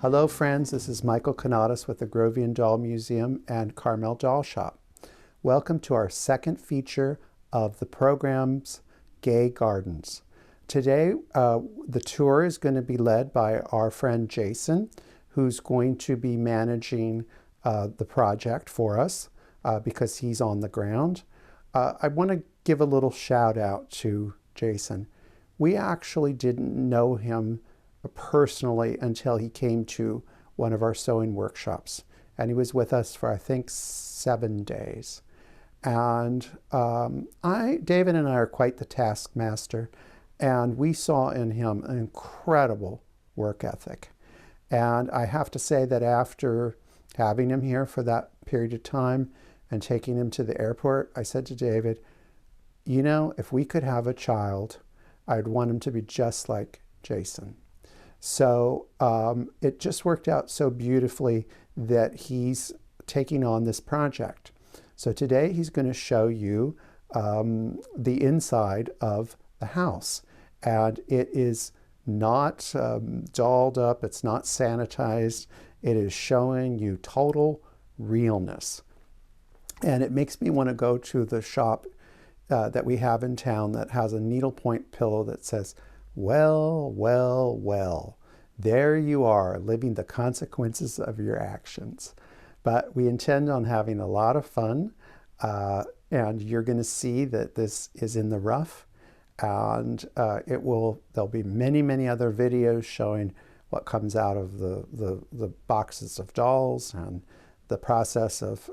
Hello friends, this is Michael Canadas with the Grovian Doll Museum and Carmel Doll Shop. Welcome to our second feature of the program's Gay Gardens. Today the tour is going to be led by our friend Jason, who's going to be managing the project for us because he's on the ground. I want to give a little shout out to Jason. We actually didn't know him personally until he came to one of our sewing workshops, and he was with us for I think 7 days. And David and I are quite the taskmaster, and we saw in him an incredible work ethic. And I have to say that after having him here for that period of time and taking him to the airport, I said to David, you know, if we could have a child, I'd want him to be just like Jason. So it just worked out so beautifully that he's taking on this project. So today he's going to show you the inside of the house. And it is not dolled up, it's not sanitized. It is showing you total realness. And it makes me want to go to the shop that we have in town that has a needlepoint pillow that says, well, well, well, there you are, living the consequences of your actions. But we intend on having a lot of fun, and you're going to see that this is in the rough, and there'll be many, many other videos showing what comes out of the boxes of dolls and the process of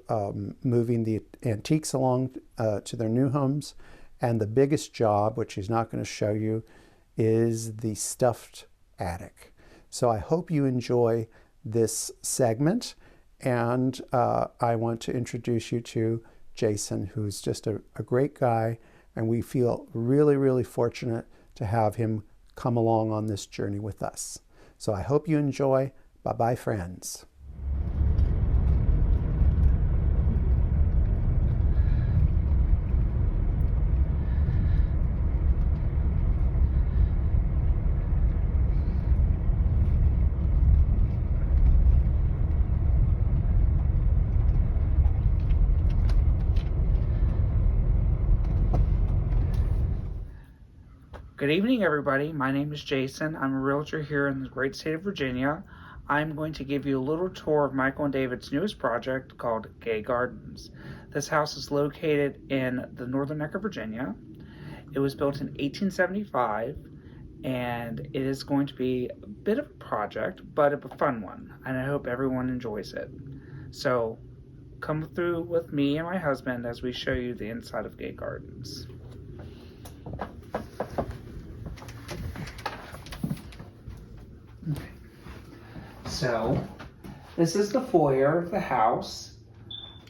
moving the antiques along to their new homes. And the biggest job, which he's not going to show you, is the stuffed attic. So I hope you enjoy this segment, and I want to introduce you to Jason, who's just a great guy, and we feel really, really fortunate to have him come along on this journey with us. So I hope you enjoy. Bye-bye, friends. Good evening, everybody. My name is Jason. I'm a realtor here in the great state of Virginia. I'm going to give you a little tour of Michael and David's newest project called Gay Gardens. This house is located in the northern neck of Virginia. It was built in 1875, and it is going to be a bit of a project, but a fun one, and I hope everyone enjoys it. So come through with me and my husband as we show you the inside of Gay Gardens. So, this is the foyer of the house.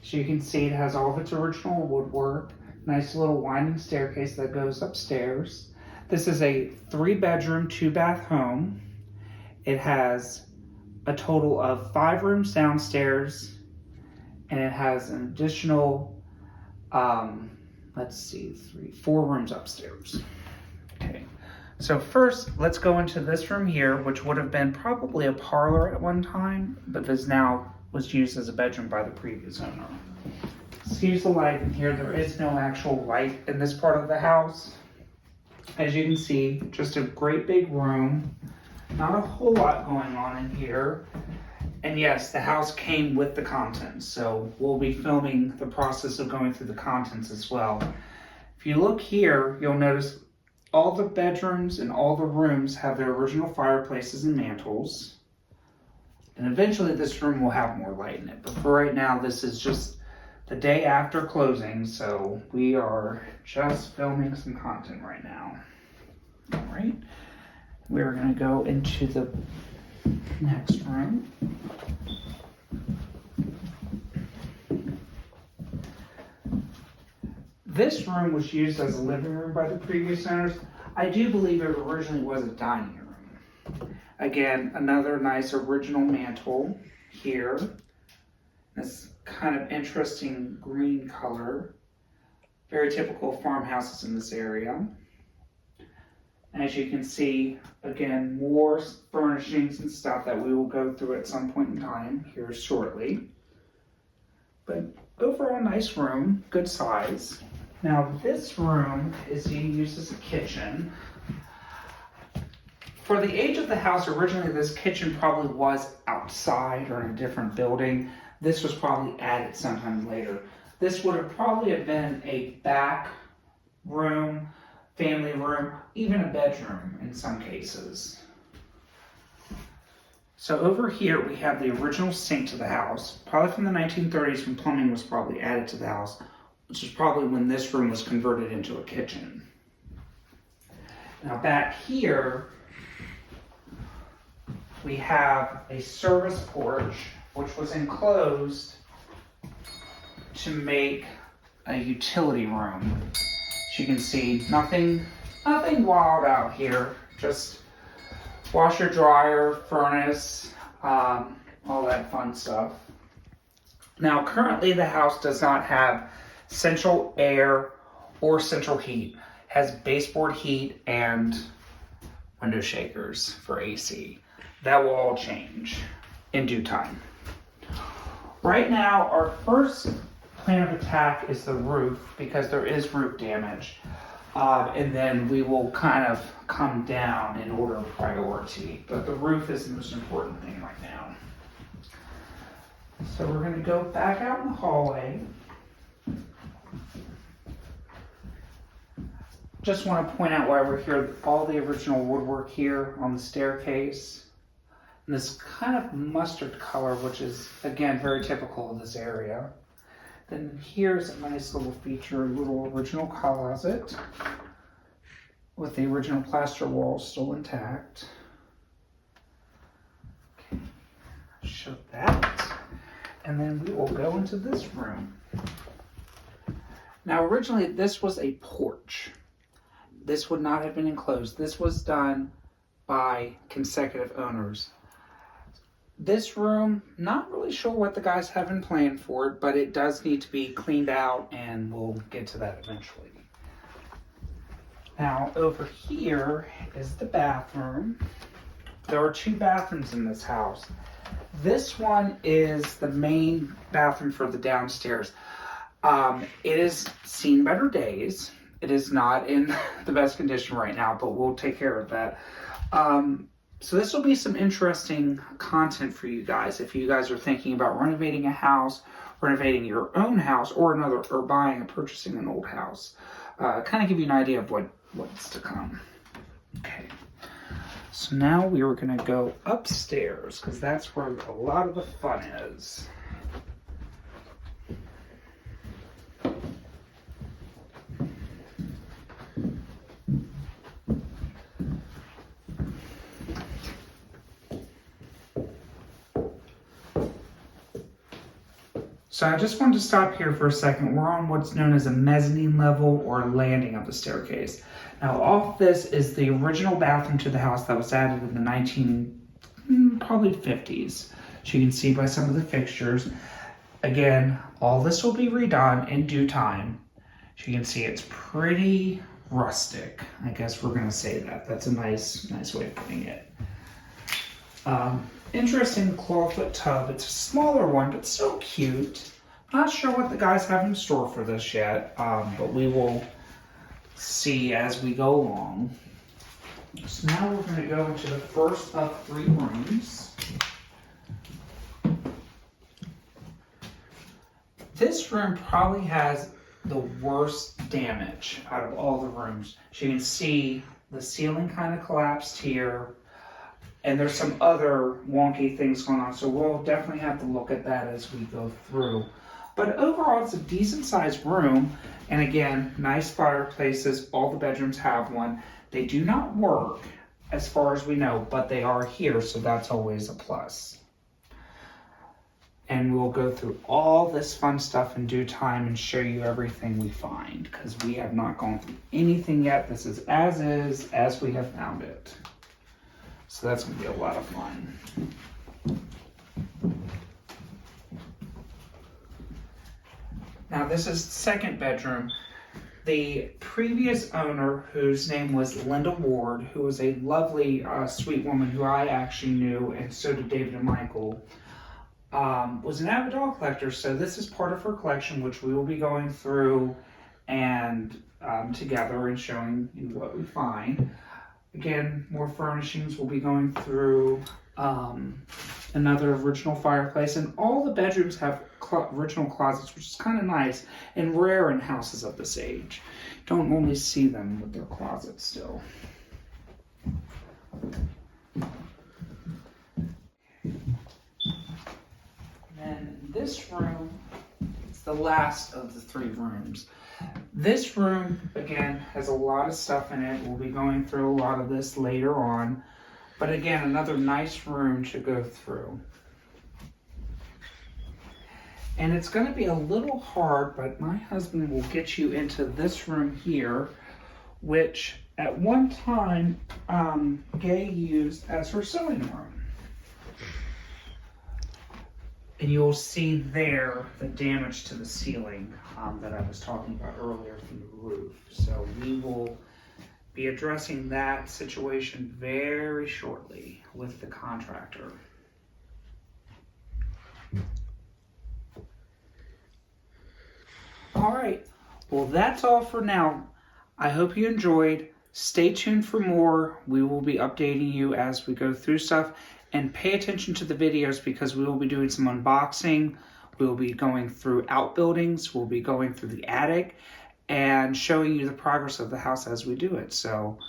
As you can see, it has all of its original woodwork. Nice little winding staircase that goes upstairs. This is a 3-bedroom, 2-bath home. It has a total of 5 rooms downstairs, and it has an additional, 4 rooms upstairs. Okay. So first, let's go into this room here, which would have been probably a parlor at one time, but was used as a bedroom by the previous owner. Excuse the light in here. There is no actual light in this part of the house. As you can see, just a great big room. Not a whole lot going on in here. And yes, the house came with the contents, so we'll be filming the process of going through the contents as well. If you look here, you'll notice all the bedrooms and all the rooms have their original fireplaces and mantles. And eventually this room will have more light in it. But for right now, this is just the day after closing, so we are just filming some content right now. All right, we're gonna go into the next room. This room was used as a living room by the previous owners. I do believe it originally was a dining room. Again, another nice original mantle here. This kind of interesting green color. Very typical of farmhouses in this area. As you can see, again, more furnishings and stuff that we will go through at some point in time here shortly. But overall, nice room, good size. Now this room is being used as a kitchen. For the age of the house, originally this kitchen probably was outside or in a different building. This was probably added sometime later. This would have probably been a back room, family room, even a bedroom in some cases. So over here we have the original sink to the house, probably from the 1930s when plumbing was probably added to the house, which is probably when this room was converted into a kitchen. Now back here, we have a service porch, which was enclosed to make a utility room. As you can see, nothing wild out here, just washer, dryer, furnace, all that fun stuff. Now currently the house does not have central air or central heat. It has baseboard heat and window shakers for AC. That will all change in due time. Right now, our first plan of attack is the roof because there is roof damage. And then we will kind of come down in order of priority. But the roof is the most important thing right now. So we're going to go back out in the hallway. Just want to point out while we're here, all the original woodwork here on the staircase. And this kind of mustard color, which is, again, very typical of this area. Then here's a nice little feature, a little original closet with the original plaster wall still intact. Okay, show that. And then we will go into this room. Now originally this was a porch. This would not have been enclosed. This was done by consecutive owners. This room, not really sure what the guys have in plan for it, but it does need to be cleaned out and we'll get to that eventually. Now over here is the bathroom. There are 2 bathrooms in this house. This one is the main bathroom for the downstairs. It is seen better days. It is not in the best condition right now, but we'll take care of that. So this will be some interesting content for you guys if you guys are thinking about renovating a house, renovating your own house, or buying or purchasing an old house. Kind of give you an idea of what's to come. Okay. So now we are going to go upstairs because that's where a lot of the fun is. So I just wanted to stop here for a second. We're on what's known as a mezzanine level or landing of the staircase. Now off this is the original bathroom to the house that was added in the probably 50s. So you can see by some of the fixtures. Again, all this will be redone in due time. So you can see it's pretty rustic. I guess we're gonna say that. That's a nice way of putting it. Interesting clawfoot tub. It's a smaller one, but still cute. Not sure what the guys have in store for this yet, but we will see as we go along. So now we're going to go into the first of 3 rooms. This room probably has the worst damage out of all the rooms. So you can see the ceiling kind of collapsed here. And there's some other wonky things going on, so we'll definitely have to look at that as we go through. But overall, it's a decent sized room. And again, nice fireplaces. All the bedrooms have one. They do not work as far as we know, but they are here, so that's always a plus. And we'll go through all this fun stuff in due time and show you everything we find, because we have not gone through anything yet. This is as we have found it. So that's going to be a lot of fun. Now this is the second bedroom. The previous owner, whose name was Linda Ward, who was a lovely, sweet woman who I actually knew, and so did David and Michael, was an avid dog collector. So this is part of her collection, which we will be going through and together and showing you what we find. Again, more furnishings. We'll be going through another original fireplace, and all the bedrooms have original closets, which is kind of nice and rare in houses of this age. Don't normally see them with their closets still. And this room is the last of the 3 rooms. This room, again, has a lot of stuff in it. We'll be going through a lot of this later on. But again, another nice room to go through. And it's going to be a little hard, but my husband will get you into this room here, which at one time Gay used as her sewing room. And you'll see there the damage to the ceiling that I was talking about earlier from the roof. So we will be addressing that situation very shortly with the contractor. All right, well, that's all for now. I hope you enjoyed. Stay tuned for more. We will be updating you as we go through stuff. And pay attention to the videos, because we will be doing some unboxing. We will be going through outbuildings. We'll be going through the attic and showing you the progress of the house as we do it. So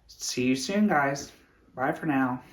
see you soon, guys. Bye for now.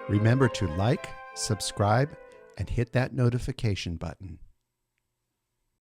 Remember to like, subscribe, and hit that notification button.